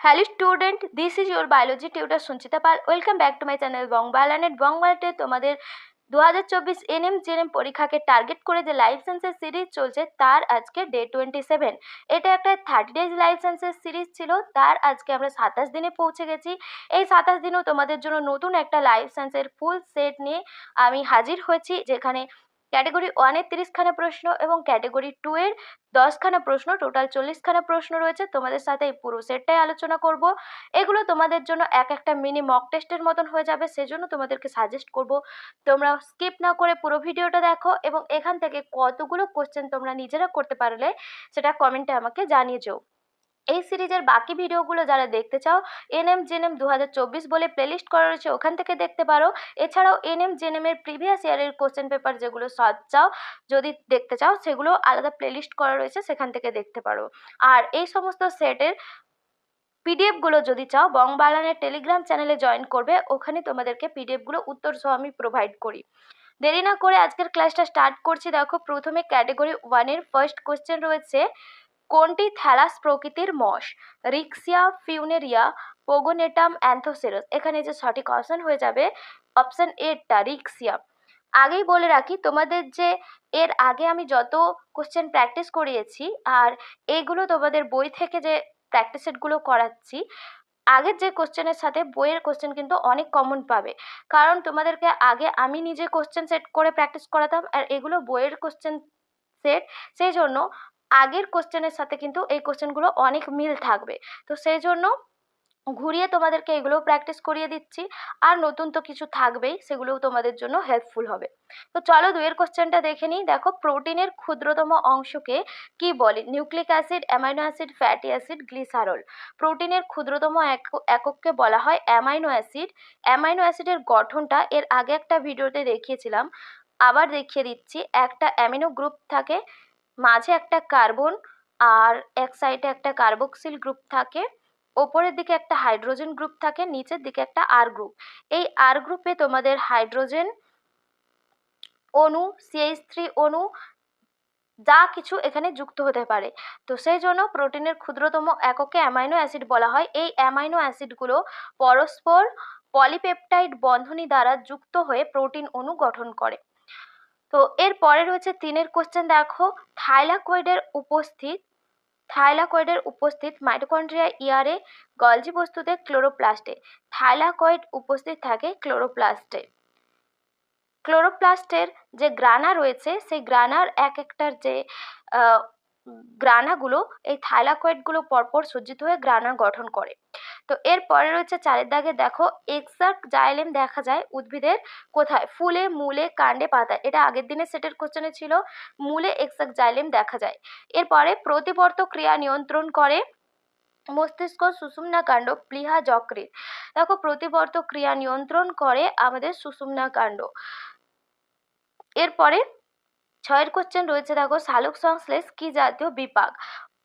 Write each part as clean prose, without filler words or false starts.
Hello student, this is your biology tutor Sunchita Pal. Welcome back to my channel Bongbalan and Bongbalate তোমাদের 2024 NM GNM পরীক্ষাকে target করে যে life সায়েন্সের series চলছে তার আজকে ডে 27। এটা একটা 30 ডেজ লাইফ সায়েন্সের সিরিজ ছিল, তার আজকে আমরা 27 দিনে পৌঁছে গেছি। এই 27 দিনও তোমাদের জন্য নতুন একটা লাইফ সায়েন্সের ফুল সেট নিয়ে আমি হাজির হয়েছি, যেখানে ক্যাটাগরি 1 এর 30খানা প্রশ্ন এবং ক্যাটাগরি 2 এর 10খানা প্রশ্ন, টোটাল 40খানা প্রশ্ন রয়েছে। তোমাদের সাথে এই পুরো সেটটাই আলোচনা করব। এগুলো তোমাদের জন্য এক একটা মিনি মক টেস্টের মতন হয়ে যাবে, সেজন্য তোমাদেরকে সাজেস্ট করব তোমরা স্কিপ না করে পুরো ভিডিওটা দেখো এবং এখান থেকে কতগুলো কোশ্চেন তোমরা নিজেরা করতে পারলে সেটা কমেন্টে আমাকে জানিয়ে যেও। এই সিরিজের বাকি ভিডিওগুলো যারা দেখতে চাও এনএম জেএনএম 2024 বলে প্লেলিস্ট করা রয়েছে, ওখান থেকে দেখতে পারো। এছাড়াও এনএম জেএনএম এর প্রিভিয়াস ইয়ারের কোশ্চেন পেপার যেগুলো সলভ চাও, যদি দেখতে চাও, সেগুলো আলাদা প্লেলিস্ট করা রয়েছে, সেখান থেকে দেখতে পারো। আর এই সমস্ত সেটের পিডিএফগুলো যদি চাও বংবালানের টেলিগ্রাম চ্যানেলে জয়েন করবে, ওখানে তোমাদেরকে পিডিএফগুলো উত্তর সহ আমি প্রোভাইড করি। দেরি না করে আজকের ক্লাসটা স্টার্ট করছি। দেখো, প্রথমে ক্যাটাগরি 1 এর ফার্স্ট কোশ্চেন রয়েছে, কোনটি থ্যালাস প্রকৃতির মশ? রিক্সিয়া, ফিউনেরিয়া, পোগোনেটাম, অ্যান্থোসেরাস। এখানে যে সঠিক অপশন হয়ে যাবে অপশন এটা রিক্সিয়া। আগেই বলে রাখি তোমাদের যে এর আগে আমি যত কোশ্চেন প্র্যাকটিস করিয়েছি আর এইগুলো তোমাদের বই থেকে যে প্র্যাকটিস সেটগুলো করাচ্ছি, আগের যে কোশ্চেনের সাথে বইয়ের কোশ্চেন কিন্তু অনেক কমন পাবে, কারণ তোমাদেরকে আগে আমি নিজে কোশ্চেন সেট করে প্র্যাকটিস করাতাম আর এগুলো বইয়ের কোশ্চেন সেট, সেই জন্য আগের কোশ্চেনের সাথে কিন্তু এই কোশ্চেনগুলো অনেক মিল থাকবে। তো সেই জন্য ঘুরিয়ে তোমাদেরকে এগুলো প্র্যাকটিস করিয়ে দিচ্ছি, আর নতুন তো কিছু থাকবেই, সেগুলোও তোমাদের জন্য হেল্পফুল হবে। তো চলো দুয়ের কোশ্চেনটা দেখে নিই। দেখো, প্রোটিনের ক্ষুদ্রতম অংশকে কি বলে? Nucleic acid, amino acid, fatty acid, glycerol. প্রোটিনের ক্ষুদ্রতম একককে বলা হয় অ্যামাইনো অ্যাসিড। অ্যামাইনো অ্যাসিডের গঠনটা এর আগে একটা ভিডিওতে দেখিয়েছিলাম, আবার দেখিয়ে দিচ্ছি। একটা অ্যামিনো গ্রুপ থাকে, মাঝে একটা কার্বন, আর এক সাইডে একটা কার্বক্সিল গ্রুপ থাকে, ওপরের দিকে একটা হাইড্রোজেন গ্রুপ থাকে, নিচের দিকে একটা আর গ্রুপ। এই আর গ্রুপে তোমাদের হাইড্রোজেন অণু, CH3 অণু, যা কিছু এখানে যুক্ত হতে পারে। তো সেই জন্য প্রোটিনের ক্ষুদ্রতম এককে অ্যামাইনো অ্যাসিড বলা হয়। এই অ্যামাইনো অ্যাসিডগুলো পরস্পর পলিপেপটাইড বন্ধনী দ্বারা যুক্ত হয়ে প্রোটিন অণু গঠন করে। তো এর পরে রয়েছে 3-এর কোশ্চেন। দেখো, থাইলাকয়েডের উপস্থিত মাইটোকন্ড্রিয়া ইয়ারে, গলজি বস্তুতে, ক্লোরোপ্লাস্টে। থাইলাকয়েড উপস্থিত থাকে ক্লোরোপ্লাস্টে। ক্লোরোপ্লাস্টের যে গ্রানা রয়েছে, সেই গ্রানার এক একটার যে গ্রানাগুলো, এই থাইলাকয়েডগুলো পরপর সজ্জিত হয়ে গ্রানা গঠন করে। তো এর পরে রয়েছে 4-এর দাগে। দেখো, এক্সাক্ট জাইলেম দেখা যায় উদ্ভিদের কোথায়? ফুলে, মূলে, কাণ্ডে, পাতায়। এটা আগের দিনের সেটের কোশ্চেনে ছিল, মূলে এক্সাক্ট জাইলেম দেখা যায়। এরপরে প্রতিবর্ত ক্রিয়া নিয়ন্ত্রণ করে মস্তিষ্ক, সুষুম্না কাণ্ড, প্লীহা, যকৃৎ। দেখো, প্রতিবর্ত ক্রিয়া নিয়ন্ত্রণ করে আমাদের সুষুম্না কাণ্ড। এরপরে 6-এর কোশ্চেন রয়েছে, দেখো, সালোক সংশ্লেষ কি জাতীয় বিপাক?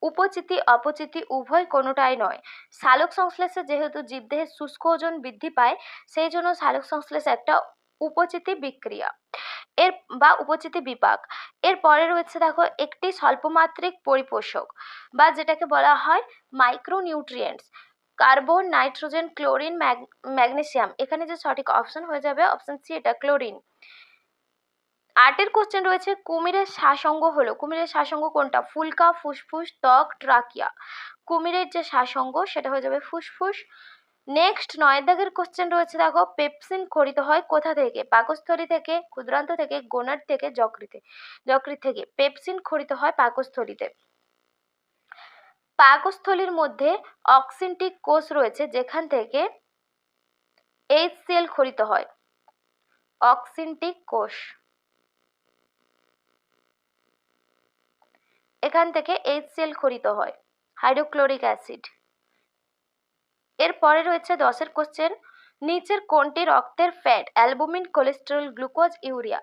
উপচিতি, অপচিতি, উভয় কোনোটাই নয়। সালোক সংশ্লেষে যেহেতু জীবদেহের শুষ্ক ওজন বৃদ্ধি পায়, সেই জন্য সালোক সংশ্লেষ একটা উপচিতি বিক্রিয়া এর বা উপচিতি বিপাক। এর পরে রয়েছে, দেখো, একটি স্বল্পমাত্রিক পরিপোষক বা যেটাকে বলা হয় micronutrients. Carbon, nitrogen, chlorine, magnesium. এখানে যে সঠিক অপশন হয়ে যাবে অপশন সি, এটা ক্লোরিন। 8-এর কোশ্চেন রয়েছে, কুমিরের শ্বাসঙ্গ হলো? কুমিরের শ্বাসঙ্গ কোনটা? ফুলকা, ফুসফুস, ত্বক, ট্রাকিয়া। কুমিরের যে শ্বাসঙ্গ সেটা হয়ে যাবে ফুসফুস। নেক্সট 9-এর দাগের কোশ্চেন রয়েছে, দেখো, পেপসিন খরিত হয় কোথা থেকে? পাকস্থলী থেকে, ক্ষুদ্রান্ত থেকে, গোনাড থেকে, যকৃৎ থেকে। পেপসিন খরিত হয় পাকস্থলীতে। পাকস্থলীর মধ্যে অক্সিনটিক কোষ রয়েছে, যেখান থেকে HCl খরিত হয়। অক্সিনটিক কোষ, এখান থেকে HCl খরিত হয়, হাইড্রোক্লোরিক অ্যাসিড। এরপরে রয়েছে 10-এর কোশ্চেন, নিচের কোনটি রক্তের fat? Albumin, cholesterol, glucose, urea.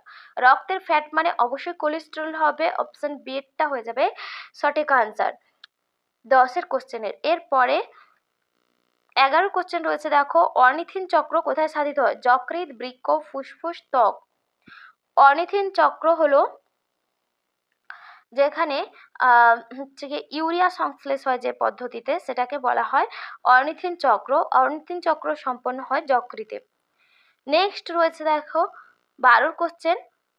রক্তের ফ্যাট মানে অবশ্যই কোলেস্টেরল হবে, অপশন বি এরটা হয়ে যাবে সঠিক আনসার 10-এর কোশ্চেনের। এরপরে 11 কোশ্চেন রয়েছে, দেখো, অর্নিথিন চক্র কোথায় সাধিত হয়? যকৃৎ, বৃক্ক, ফুসফুস, ত্বক। অর্নিথিন চক্র হলো যেখানে হচ্ছে গিয়ে ইউরিয়া সংশ্লেষ হয় যে পদ্ধতিতে, সেটাকে বলা হয় অর্নিথিন চক্র। অর্নিথিন চক্র সম্পন্ন হয় যকৃতে। নেক্সট রয়েছে দেখো 12 কোশ্চেন,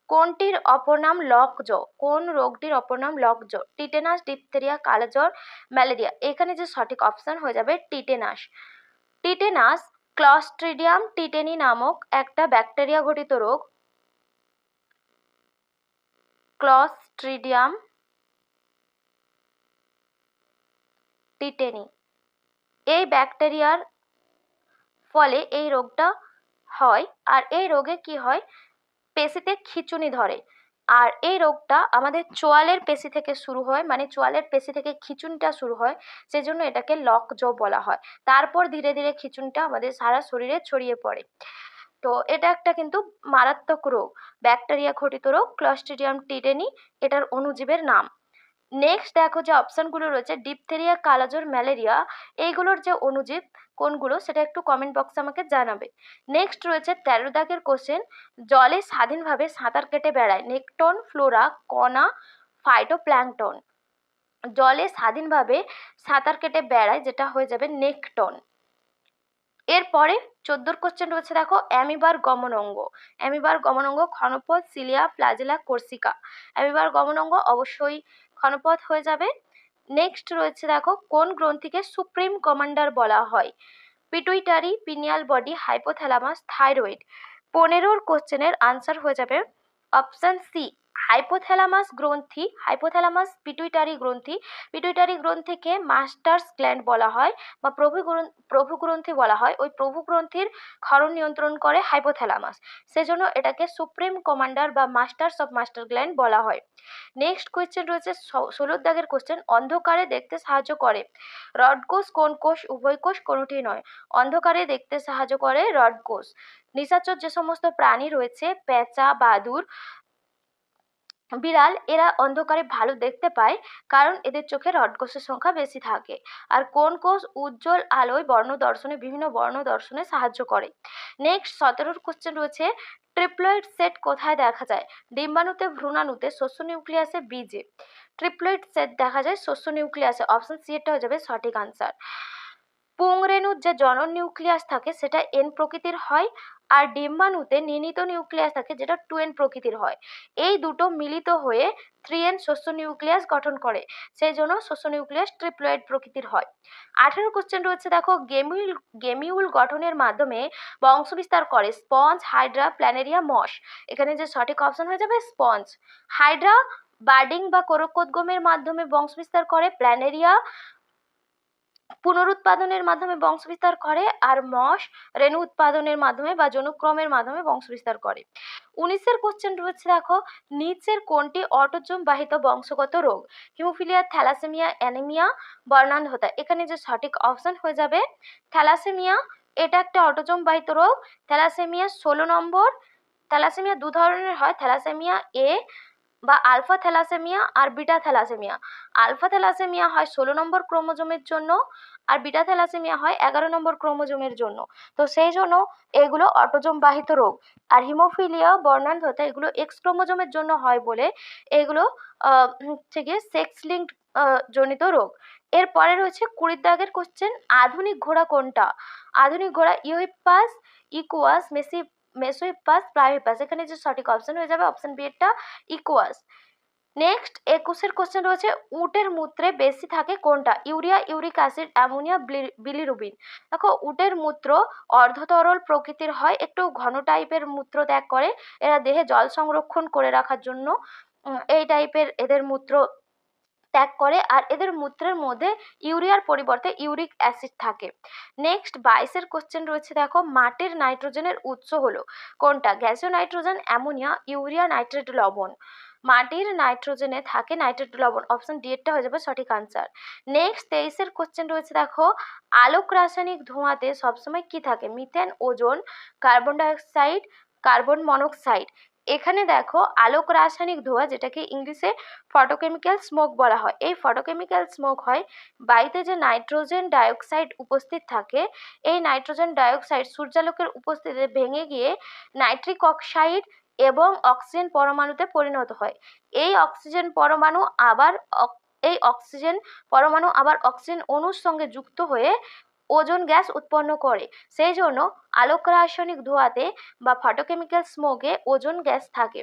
কোনটির অপর নাম লকজ? কোন রোগটির অপর নাম লকজ? টিটেনাস, ডিপথেরিয়া, কালাজ্বর, ম্যালেরিয়া। এখানে যে সঠিক অপশন হয়ে যাবে টিটেনাস। টিটেনাস ক্লস্ট্রিডিয়াম টিটেনি নামক একটা ব্যাকটেরিয়া ঘটিত রোগ। ক্লস্ট্রিডিয়াম টিটেনি, এই ব্যাকটেরিয়ার ফলে এই রোগটা হয়। আর এই রোগে কি হয়, পেশিতে খিঁচুনি ধরে। আর এই রোগটা আমাদের চোয়ালের পেশি থেকে শুরু হয়, মানে চোয়ালের পেশি থেকে খিঁচুনিটা শুরু হয়, সেজন্য এটাকে লকজ বলা হয়। তারপর ধীরে ধীরে খিঁচুনিটা আমাদের সারা শরীরে ছড়িয়ে পড়ে। তো এটা একটা কিন্তু মারাত্মক রোগ, ব্যাকটেরিয়া ঘটিত রোগ ক্লস্ট্রিডিয়াম টিটেনি, এটার অণুজীবের নাম। নেক্সট দেখো যে অপশনগুলো রয়েছে ডিপথেরিয়া, কালাজ্বর, ম্যালেরিয়া, এইগুলোর যে অণুজীব কোনগুলো সেটা একটু কমেন্ট বক্সে আমাকে জানাবে। নেক্সট রয়েছে 13 দাগের কোশ্চেন, জলে স্বাধীনভাবে সাঁতার কেটে বেড়ায় নেকটন, ফ্লোরা, কণা, ফাইটোপ্ল্যাঙ্কটন। জলে স্বাধীনভাবে সাঁতার কেটে বেড়ায়, যেটা হয়ে যাবে নেকটন। এরপরে 14 কোশ্চেন রয়েছে দেখো অ্যামিবার গমন অঙ্গ। অ্যামিবার গমন অঙ্গ ক্ষণপথ, সিলিয়া, ফ্ল্যাজেলা, কোর্সিকা। অ্যামিবার গমন অঙ্গ অবশ্যই ক্ষণপথ হয়ে যাবে। নেক্সট রয়েছে দেখো কোন গ্রন্থিকে সুপ্রিম কমান্ডার বলা হয়? Pituitary, pineal body, hypothalamus, thyroid. 15 কোশ্চেনের আনসার হয়ে যাবে অপশন সি, হাইপোথ্যালামাস গ্রন্থি। হাইপোথ্যালামাস পিটুইটারি গ্রন্থি। পিটুইটারি গ্রন্থিকে মাস্টার্স গ্ল্যান্ড বলা হয় বা প্রভু গ্রন্থি বলা হয়। ওই প্রভু গ্রন্থির ক্ষরণ নিয়ন্ত্রণ করে হাইপোথ্যালামাস, সেজন্য এটাকে সুপ্রিম কমান্ডার বা মাস্টার্স অফ মাস্টার গ্ল্যান্ড বলা হয়। নেক্সট কোয়েশ্চেন রয়েছে 16 দাগের কোশ্চেন, অন্ধকারে দেখতে সাহায্য করে রড কোষ কোন কোষ? উভয় কোষ, কোনটি নয়। অন্ধকারে দেখতে সাহায্য করে রড কোষ। নিশাচর যে সমস্ত প্রাণী রয়েছে, পেঁচা, বাদুড়, বিড়াল, এরা অন্ধকারে ভালো দেখতে পায় কারণ এদের চোখে রড কোষের সংখ্যা বেশি থাকে। আর কোন কোষ? উজ্জ্বল আলোয় বর্ণ দর্শনে, বিভিন্ন বর্ণ দর্শনে সাহায্য করে। নেক্সট 17 কোশ্চেন রয়েছে, ট্রিপ্লয়েড সেট কোথায় দেখা যায়? ডিম্বাণুতে, ভ্রূণাণুতে, শস্য নিউক্লিয়াসে, বীজে। ট্রিপ্লয়েড সেট দেখা যায় শস্য নিউক্লিয়াসে, অপশন সি এটা হয়ে যাবে সঠিক আনসার। পুংরেণুর যে জনন নিউক্লিয়াস থাকে সেটা এন প্রকৃতির হয়, আর ডিম্বাণুতে নির্ণিত নিউক্লিয়াস থাকে যেটা 2n প্রকৃতির হয়। এই দুটো মিলিত হয়ে 3n শস্য নিউক্লিয়াস গঠন করে, সেই জন্য শস্য নিউক্লিয়াস ট্রিপ্লয়েড প্রকৃতির হয়। 18 কোশ্চেন রয়েছে দেখো গেমিউল গঠনের মাধ্যমে বংশবিস্তার করে স্পঞ্জ, হাইড্রা, প্ল্যানেরিয়া, মস। এখানে যে সঠিক অপশন হয়ে যাবে স্পঞ্জ। হাইড্রা বার্ডিং বা কোরকোদ্গমের মাধ্যমে বংশবিস্তার করে, প্ল্যানেরিয়া পুনরুৎপাদনের মাধ্যমে বংশবিস্তার করে, আর মস রেণু উৎপাদনের মাধ্যমে বা জনুক্রমের মাধ্যমে বংশবিস্তার করে। 19 কোশ্চেন রয়েছে দেখো নিচের কোনটি অটোজোম বাহিত বংশগত রোগ? হিমোফিলিয়া, থ্যালাসেমিয়া, অ্যানিমিয়া, বর্ণান্ধতা। এখানে যে সঠিক অপশন হয়ে যাবে থ্যালাসেমিয়া, এটা একটা অটোজোম বাহিত রোগ। থ্যালাসেমিয়া 16 নম্বর। থ্যালাসেমিয়া দু ধরনের হয়, থ্যালাসেমিয়া এ বা আলফা থ্যালাসেমিয়া আর বিটা থ্যালাসেমিয়া। আলফা থ্যালাসেমিয়া হয় 16 নম্বর ক্রোমোজোমের জন্য, আর বিটা থ্যালাসেমিয়া হয় 11 নম্বর ক্রোমোজোমের জন্য। তো সেই জন্য এগুলো অটোজোম বাহিত রোগ। আর হিমোফিলিয়া, বর্ণান্ধতা এগুলো এক্স ক্রোমোজোমের জন্য হয় বলে এগুলো হচ্ছে গিয়ে সেক্স লিঙ্কড জনিত রোগ। এরপরে রয়েছে 20 দাগের কোশ্চেন, আধুনিক ঘোড়া কোনটা? আধুনিক ঘোড়া ইউহিপাস, ইকুয়াস, মেসোহিপাস, প্লাইহিপাস। এখানে যে সঠিক অপশন হয়ে যাবে অপশন বি এরটা ইকুয়াস। নেক্সট 21 কোশ্চেন রয়েছে, উটের মূত্রে বেশি থাকে কোনটা? Urea, uric acid, ammonia, bilirubin. দেখো উটের মূত্র অর্ধতরল প্রকৃতির হয়, একটু ঘন টাইপের মূত্র ত্যাগ করে। এরা দেহে জল সংরক্ষণ করে রাখার জন্য এই টাইপের এদের মূত্র ত্যাগ করে, আর এদের মূত্রের মধ্যে ইউরিয়ার পরিবর্তে ইউরিক অ্যাসিড থাকে। নেক্সট 22 কোশ্চেন রয়েছে দেখো মাটির নাইট্রোজেনের উৎস হলো কোনটা? গ্যাসীয় নাইট্রোজেন, অ্যামোনিয়া, ইউরিয়া, নাইট্রেট লবণ। মাটির নাইট্রোজেনে থাকে নাইট্রেট লবণ, অপশন ডি এরটা হয়ে যাবে সঠিক আনসার। নেক্সট 23 কোশ্চেন রয়েছে দেখো আলোক রাসায়নিক ধোঁয়াতে সবসময় কি থাকে? Methane, ozone, carbon dioxide, carbon monoxide. এখানে দেখো আলোক রাসায়নিক ধোঁয়া, যেটাকে ইংলিশে ফটোকেমিক্যাল স্মোক বলা হয়, এই ফটোকেমিক্যাল স্মোক হয় বায়ুতে যে নাইট্রোজেন ডাইঅক্সাইড উপস্থিত থাকে, এই নাইট্রোজেন ডাইঅক্সাইড সূর্যালোকের উপস্থিতিতে ভেঙে গিয়ে নাইট্রিক অক্সাইড এবং অক্সিজেন পরমাণুতে পরিণত হয়। এই অক্সিজেন পরমাণু আবার অক্সিজেন অণুর সঙ্গে যুক্ত হয়ে ওজোন গ্যাস উৎপন্ন করে। সেই জন্য আলোক রাসায়নিক ধোঁয়াতে বা ফটোকেমিক্যাল স্মোকে ওজোন গ্যাস থাকে।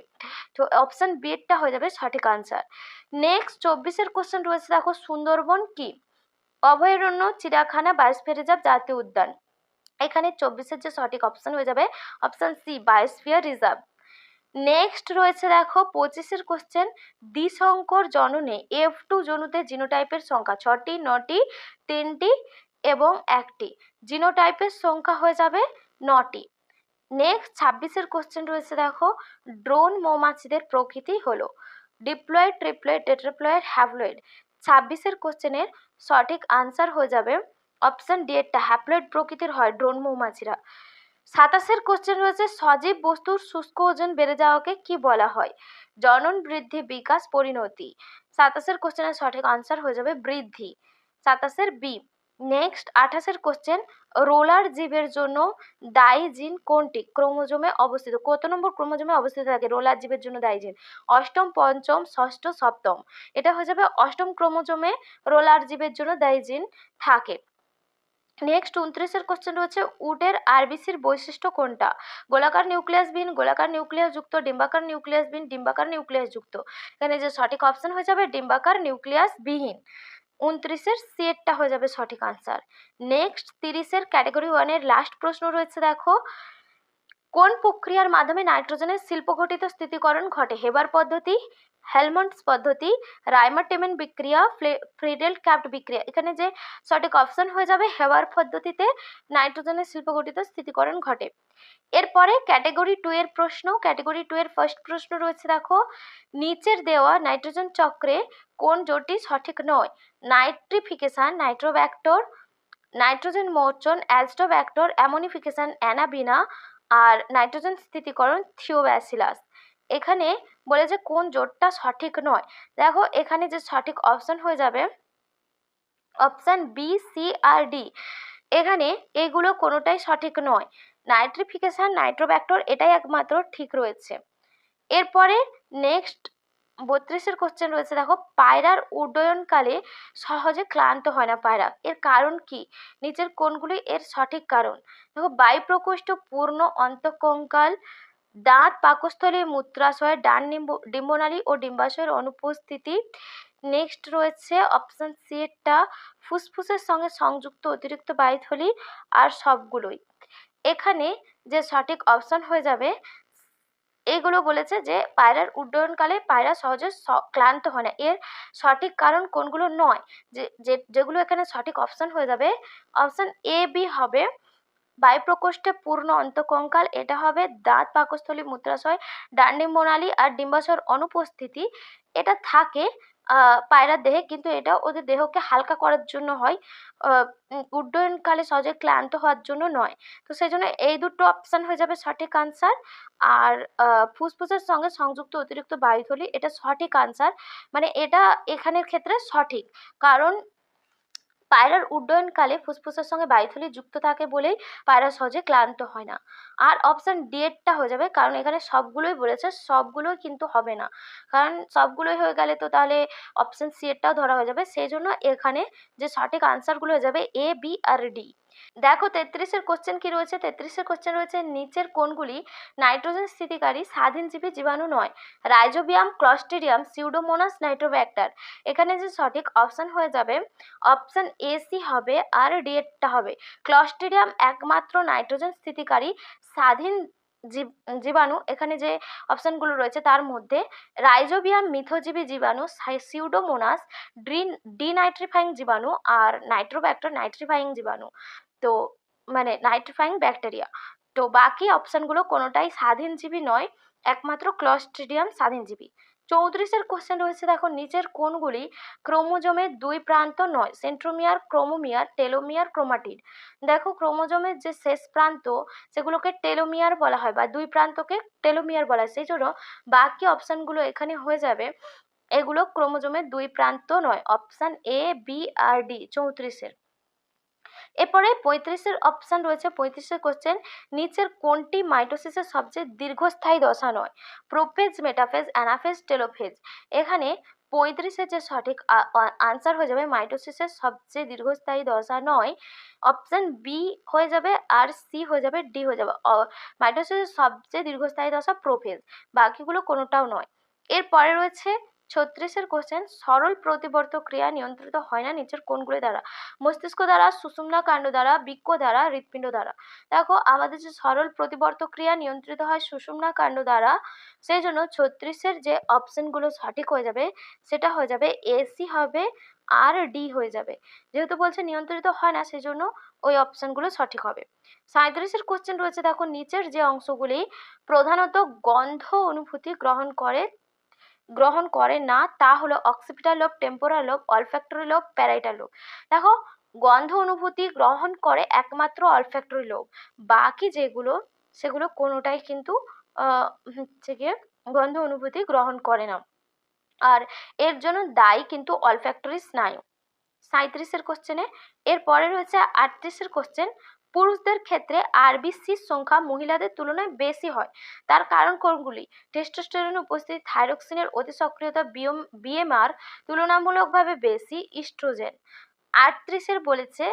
তো অপশন বি এরটা হয়ে যাবে সঠিক আনসার। নেক্সট 24-এর কোশ্চেন রয়েছে, দেখো সুন্দরবন কি? অভয়ারণ্য, চিড়িয়াখানা, বায়োস্ফিয়ার রিজার্ভ, জাতীয় উদ্যান। এখানে 24-এর যে সঠিক অপশন হয়ে যাবে option C, biosphere reserve. Next রয়েছে দেখো 25-এর কোশ্চেন, দ্বিসংকর জননে F2 জনুতে জিনোটাইপের সংখ্যা 6টি, 9টি, 3টি এবং 1টি। জিনোটাইপের সংখ্যা হয়ে যাবে 9টি। নেক্সট 26-এর কোশ্চেন রয়েছে দেখো, ড্রোন মৌমাছিদের প্রকৃতি হলো ডিপ্লয়েড, ট্রিপ্লয়েড, টেট্রাপ্লয়েড, হ্যাপ্লয়েড। 26-এর কোশ্চেনের সঠিক আনসার হয়ে যাবে অপশন ডি এরটা, হ্যাপ্লয়েড প্রকৃতির হয় ড্রোন মৌমাছিরা। 27-এর কোশ্চেন রয়েছে, সজীব বস্তুর শুষ্ক ওজন বেড়ে যাওয়াকে কি বলা হয়? জনন, বৃদ্ধি, বিকাশ, পরিণতি। 27-এর কোশ্চেনের সঠিক আনসার হয়ে যাবে বৃদ্ধি, 27-এর বি। নেক্সট 28-এর কোশ্চেন, রোলার জীবের জন্য দায়ী জিন কোনটি? ক্রোমোজোমে অবস্থিত। কত নম্বর ক্রোমোজোমে অবস্থিত থাকে রোলার জীবের জন্য দায়ী জিন? অষ্টম, পঞ্চম, ষষ্ঠ, সপ্তম। এটা হয়ে যাবে অষ্টম ক্রোমোজোমে রোলার জীবের জন্য দায়ী জিন থাকে। নেক্সট 29-এর কোশ্চেন রয়েছে, উডের আরবিসির বৈশিষ্ট্য কোনটা? গোলাকার নিউক্লিয়াসবিহীন, গোলাকার নিউক্লিয়াস যুক্ত, ডিম্বাকার নিউক্লিয়াসবিহীন, ডিম্বাকার নিউক্লিয়াস যুক্ত। এখানে যে সঠিক অপশন হয়ে যাবে ডিম্বাকার নিউক্লিয়াস বিহীন। 29-এর সি এরটা হয়ে যাবে সঠিক আনসার। নেক্সট 30-এর ক্যাটাগরি 1-এর লাস্ট প্রশ্ন রয়েছে দেখো, কোন প্রক্রিয়ার মাধ্যমে নাইট্রোজেনের শিল্পঘটিত স্থিতিকরণ ঘটে? হেবার পদ্ধতি, হেলমন্টস পদ্ধতি, রাইমার টেমেন বিক্রিয়া, ফ্রিডেল ক্যাপ্ট বিক্রিয়া। এখানে যে সঠিক অপশন হয়ে যাবে হেবার পদ্ধতিতে নাইট্রোজেনের শিল্পঘটিত স্থিতিকরণ ঘটে। এরপরে ক্যাটাগরি 2 এর প্রশ্ন, ক্যাটাগরি 2 এর ফার্স্ট প্রশ্ন রয়েছে দেখো, নিচের দেওয়া নাইট্রোজেন চক্রে কোন জোটটি সঠিক নয়? নাইট্রিফিকেশন, নাইট্রোব্যাক্টর, নাইট্রোজেন মোচন, অ্যাজটোব্যাক্টর, অ্যামোনিফিকেশন, অ্যানাবিনা, আর নাইট্রোজেন স্থিতিকরণ থিওব্যাসিলাস। এখানে বলেছে কোন জোটটা সঠিক নয়। দেখো এখানে যে সঠিক অপশন হয়ে যাবে অপশন বি, সি আর ডি। এখানে এগুলো কোনোটাই সঠিক নয়। নাইট্রিফিকেশন, নাইট্রোব্যাক্টর এটাই একমাত্র ঠিক রয়েছে। এরপরে নেক্সট 32-এর কোশ্চেন রয়েছে দেখো, পায়রার উড্ডয়নকালে সহজে ক্লান্ত হয় না পায়রা, এর কারণ কি? নিচের কোনগুলি এর সঠিক কারণ? দেখো, বায়ু প্রকোষ্ঠ, পূর্ণ অন্তঃকঙ্কাল, দাঁত, পাকস্থলী, মূত্রাশয়, ডান ডিম্বনালী ও ডিম্বাশয়ের অনুপস্থিতি। নেক্সট রয়েছে অপশন সি এরটা, ফুসফুসের সঙ্গে সংযুক্ত অতিরিক্ত বায়ুথলি, আর সবগুলোই। এখানে যে সঠিক অপশন হয়ে যাবে এইগুলো বলেছে যে পায়রার উড্ডয়নকালে পায়রা সহজে ক্লান্ত হয় না, এর সঠিক কারণ কোনগুলো নয়। যেগুলো এখানে সঠিক অপশন হয়ে যাবে অপশন এ, বি হবে বায়ু প্রকোষ্ঠে পূর্ণ অন্তঃকঙ্কাল, এটা হবে দাঁত, পাকস্থলী, মূত্রাশয়, ডান ডিম্বনালী আর ডিম্বাশয়ের অনুপস্থিতি। এটা থাকে পায়রার দেহে, কিন্তু এটা ওদের দেহকে হালকা করার জন্য হয়, উড্ডয়নকালে সহজে ক্লান্ত হওয়ার জন্য নয়। তো সেই জন্য এই দুটো অপশন হয়ে যাবে সঠিক আনসার। আর ফুসফুসের সঙ্গে সংযুক্ত অতিরিক্ত বায়ুথলি এটা সঠিক আনসার, মানে এটা এখানের ক্ষেত্রে সঠিক, কারণ পায়রার উড্ডয়নকালে ফুসফুসের সঙ্গে বায়ুথলি যুক্ত থাকে বলেই পায়রা সহজে ক্লান্ত হয় না। আর অপশন ডি এরটা হয়ে যাবে, কারণ এখানে সবগুলোই বলেছে, সবগুলোই কিন্তু হবে না, কারণ সবগুলোই হয়ে গেলে তো তাহলে অপশন সি এরটাও ধরা হয়ে যাবে। সেই জন্য এখানে যে সঠিক আনসারগুলো হয়ে যাবে এ, বি আর ডি। দেখো 33-এর কোশ্চেন কি রয়েছে, 33-এর কোশ্চেন রয়েছে, নিচের কোনগুলি নাইট্রোজেন স্থিতিকারী স্বাধীনজীবী জীবাণু নয়? Rhizobium, Clostridium, pseudomonas, Nitrobacter. এখানে যে সঠিক অপশন হয়ে যাবে অপশন এ, সি হবে, আর ডি এরটা হবে। ক্লস্ট্রিডিয়াম একমাত্র নাইট্রোজেন স্থিতিকারী স্বাধীন জীবাণু। এখানে যে অপশনগুলো রয়েছে তার মধ্যে রাইজোবিয়াম মিথজীবী জীবাণু, সিউডোমোনাস ডিনাইট্রিফাইং জীবাণু, আর নাইট্রোব্যাক্টর নাইট্রিফাইং জীবাণু, তো মানে নাইট্রিফাইং ব্যাকটেরিয়া। তো বাকি অপশনগুলো কোনোটাই স্বাধীনজীবী নয়, একমাত্র ক্লস্ট্রিডিয়াম স্বাধীনজীবী। 34-এর কোশ্চেন রয়েছে দেখো, নিচের কোনগুলি ক্রোমোজোমের দুই প্রান্ত নয়? Centromere, chromomere, telomere, chromatid. দেখো ক্রোমোজোমের যে শেষ প্রান্ত সেগুলোকে টেলোমিয়ার বলা হয়, বা দুই প্রান্তকে টেলোমিয়ার বলা হয়, সেই জন্য বাকি অপশনগুলো এখানে হয়ে যাবে এগুলো ক্রোমোজোমের দুই প্রান্ত নয়। অপশন এ, বি আর ডি 34-এর। এরপরে 35-এর অপশান রয়েছে। 35-এর কোশ্চেন, নিচের কোনটি মাইটোসিসের সবচেয়ে দীর্ঘস্থায়ী দশা নয়? Prophase, metaphase, anaphase, telophase. এখানে 35-এর যে সঠিক আনসার হয়ে যাবে মাইটোসিসের সবচেয়ে দীর্ঘস্থায়ী দশা নয়, অপশান বি হয়ে যাবে, আর সি হয়ে যাবে, ডি হয়ে যাবে। মাইটোসিসের সবচেয়ে দীর্ঘস্থায়ী দশা প্রোফেজ, বাকিগুলো কোনোটাও নয়। এরপরে রয়েছে 36-এর কোশ্চেন, সরল প্রতিবর্ত ক্রিয়া নিয়ন্ত্রিত হয় না নিচের কোনগুলি দ্বারা? মস্তিষ্ক দ্বারা, সুষুম্না কাণ্ড দ্বারা, বৃক্ক দ্বারা, হৃৎপিণ্ড দ্বারা। দেখো আমাদের যে সরল প্রতিবর্ত ক্রিয়া নিয়ন্ত্রিত হয় সুষুম্না কাণ্ড দ্বারা, সেই জন্য 36-এর যে অপশনগুলো সঠিক হয়ে যাবে সেটা হয়ে যাবে এসি হবে, আর ডি হয়ে যাবে। যেহেতু বলছে নিয়ন্ত্রিত হয় না সেই জন্য ওই অপশনগুলো সঠিক হবে। 37-এর কোশ্চেন রয়েছে, দেখো নিচের যে অংশগুলি প্রধানত গন্ধ অনুভূতি গ্রহণ করে না তা হলো occipital lobe, temporal lobe, olfactory lobe, parietal lobe. দেখো গন্ধ অনুভূতি গ্রহণ করে একমাত্র অলফ্যাক্টরি লোব, বাকি যেগুলো সেগুলো কোনোটাই কিন্তু হচ্ছে গিয়ে গন্ধ অনুভূতি গ্রহণ করে না, আর এর জন্য দায়ী কিন্তু অলফ্যাক্টরি স্নায়ু। 37-এর কোশ্চেনে এরপরে রয়েছে 38-এর কোশ্চেন, পুরুষদের ক্ষেত্রে আরবিসির সংখ্যা মহিলাদের তুলনায় বেশি হয়, তার কারণ কোনগুলি? টেস্টোস্টেরন উপস্থিতি, থাইরক্সিনের অতি সক্রিয়তা, বিএমআর তুলনামূলকভাবে বেশি, ইস্ট্রোজেন। 38-এর বলেছে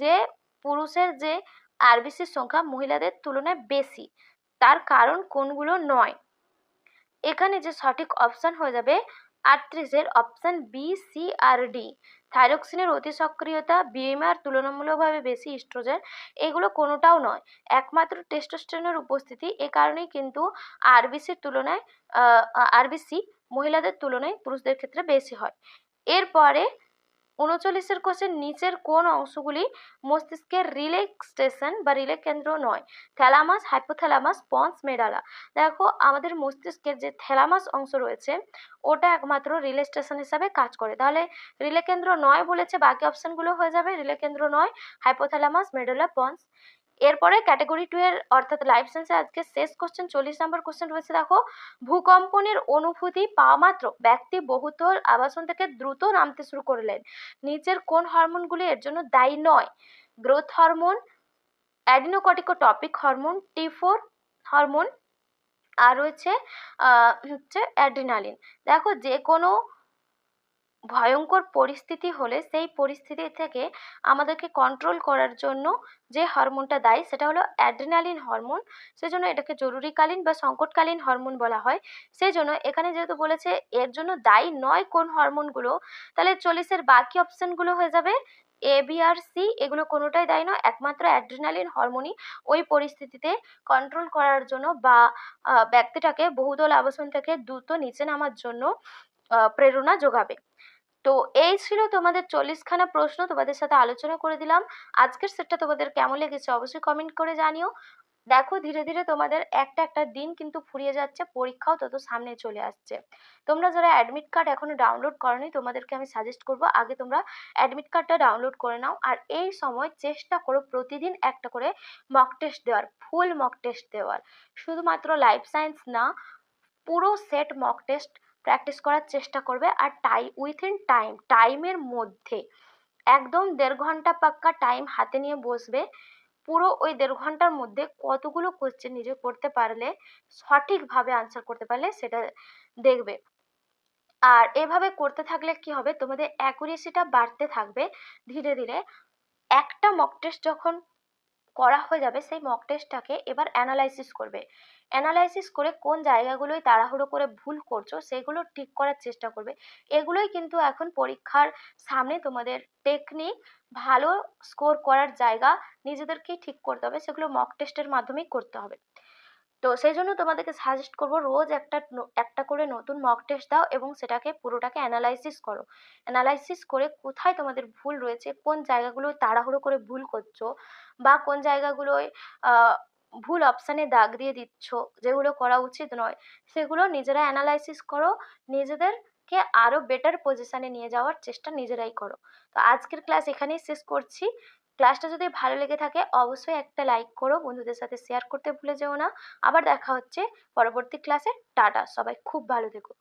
যে পুরুষের যে আরবিসির সংখ্যা মহিলাদের তুলনায় বেশি, তার কারণ কোনগুলো নয়? এখানে যে সঠিক অপশান হয়ে যাবে 38-এর অপশান বি, সি আর ডি। থাইরক্সিনের অতি সক্রিয়তা, বিএমআর তুলনামূলকভাবে বেশি, ইস্ট্রোজেন, এগুলো কোনোটাও নয়, একমাত্র টেস্টোস্টেরনের উপস্থিতি। এ কারণেই কিন্তু আরবিসির তুলনায় আরবিসি মহিলাদের তুলনায় পুরুষদের ক্ষেত্রে বেশি হয়। এরপরে 39-এর কোশ্চেন, নিচের কোন অংশগুলি মস্তিষ্কের রিলে স্টেশন বা রিলে কেন্দ্র নয়? Thalamus, hypothalamus, ponds, medulla. দেখো আমাদের মস্তিষ্কের যে থ্যালামাস অংশ রয়েছে ওটা একমাত্র রিলে স্টেশন হিসাবে কাজ করে, তাহলে রিলে কেন্দ্র নয় বলেছে, বাকি অপশনগুলো হয়ে যাবে রিলে কেন্দ্র নয়, হাইপোথ্যালামাস, মেডালা, পন্স। এরপরে ক্যাটাগরি 2 এর অর্থাৎ লাইফ সায়েন্সের আজকে শেষ কোশ্চেন 40 নম্বর কোশ্চেন রয়েছে। দেখো ভূকম্পনের অনুভূতি পাওয়া মাত্র ব্যক্তি বহুতল আবাসন থেকে দ্রুত নামতে শুরু করলেন, নিচের কোন হরমোনগুলি এর জন্য দায়ী নয়? গ্রোথ হরমোন, অ্যাডিনোকর্টিকোটপিক হরমোন, টি4 হরমোন, আর রয়েছে হচ্ছে অ্যাড্রিনালিন। দেখো যে কোনো ভয়ঙ্কর পরিস্থিতি হলে সেই পরিস্থিতি থেকে আমাদেরকে কন্ট্রোল করার জন্য যে হরমোনটা দায়ী সেটা হলো অ্যাড্রিনালিন হরমোন, সেজন্য এটাকে জরুরিকালীন বা সংকটকালীন হরমোন বলা হয়। সেই জন্য এখানে যেহেতু বলেছে এর জন্য দায়ী নয় কোন হরমোনগুলো, তাহলে 40-এর বাকি অপশনগুলো হয়ে যাবে এ, বি আর সি, এগুলো কোনোটাই দায়ী নয়, একমাত্র অ্যাড্রিনালিন হরমোনই ওই পরিস্থিতিতে কন্ট্রোল করার জন্য বা ব্যক্তিটাকে বহুতল আবাসন থেকে দ্রুত নিচে নামার জন্য প্রেরণা যোগাবে। তো এই ছিল তোমাদের 40খানা প্রশ্ন, তোমাদের সাথে আলোচনা করে দিলাম। আজকের সেটটা তোমাদের কেমন লেগেছে অবশ্যই কমেন্ট করে জানিও। দেখো ধীরে ধীরে তোমাদের একটা একটা দিন কিন্তু ফুরিয়ে যাচ্ছে, পরীক্ষাও তত সামনে চলে আসছে। তোমরা যারা অ্যাডমিট কার্ড এখনো ডাউনলোড করোনি তোমাদেরকে আমি সাজেস্ট করবো আগে তোমরা অ্যাডমিট কার্ডটা ডাউনলোড করে নাও, আর এই সময় চেষ্টা করো প্রতিদিন একটা করে মক টেস্ট দেওয়ার, ফুল মক টেস্ট দেওয়ার, শুধুমাত্র লাইফ সায়েন্স না, পুরো সেট মক টেস্ট প্র্যাকটিস করার চেষ্টা করবে। আর উইথিন টাইমের মধ্যে একদম 1.5 ঘন্টা পাক্কা টাইম হাতে নিয়ে বসবে, পুরো ওই 1.5 ঘন্টার মধ্যে কতগুলো কোশ্চেন নিজে করতে পারলে, সঠিকভাবে আনসার করতে পারলে সেটা দেখবে। আর এভাবে করতে থাকলে কি হবে, তোমাদের অ্যাকুরেসিটা বাড়তে থাকবে ধীরে ধীরে। একটা মক টেস্ট যখন করা হয়ে যাবে সেই মক টেস্টটাকে এবার অ্যানালাইসিস করবে, অ্যানালাইসিস করে কোন জায়গাগুলোয় তাড়াহুড়ো করে ভুল করছো সেগুলো ঠিক করার চেষ্টা করবে। এগুলোই কিন্তু এখন পরীক্ষার সামনে তোমাদের টেকনিক, ভালো স্কোর করার জায়গা নিজেদেরকেই ঠিক করতে হবে, সেগুলো মক টেস্টের মাধ্যমেই করতে হবে। তো সেই জন্য তোমাদেরকে সাজেস্ট করবো রোজ একটা করে নতুন মক টেস্ট দাও এবং সেটাকে পুরোটাকে অ্যানালাইসিস করো। অ্যানালাইসিস করে কোথায় তোমাদের ভুল রয়েছে, কোন জায়গাগুলোয় তাড়াহুড়ো করে ভুল করছো, বা কোন জায়গাগুলোয় ভুল অপশানে দাগ দিয়ে দিচ্ছ যেগুলো করা উচিত নয়, সেগুলো নিজেরা অ্যানালাইসিস করো, নিজেদেরকে আরও বেটার পজিশানে নিয়ে যাওয়ার চেষ্টা নিজেরাই করো। তো আজকের ক্লাস এখানেই শেষ করছি। ক্লাসটা যদি ভালো লেগে থাকে অবশ্যই একটা লাইক করো, বন্ধুদের সাথে শেয়ার করতে ভুলে যেও না। আবার দেখা হচ্ছে পরবর্তী ক্লাসে। টাটা, সবাই খুব ভালো থেকো।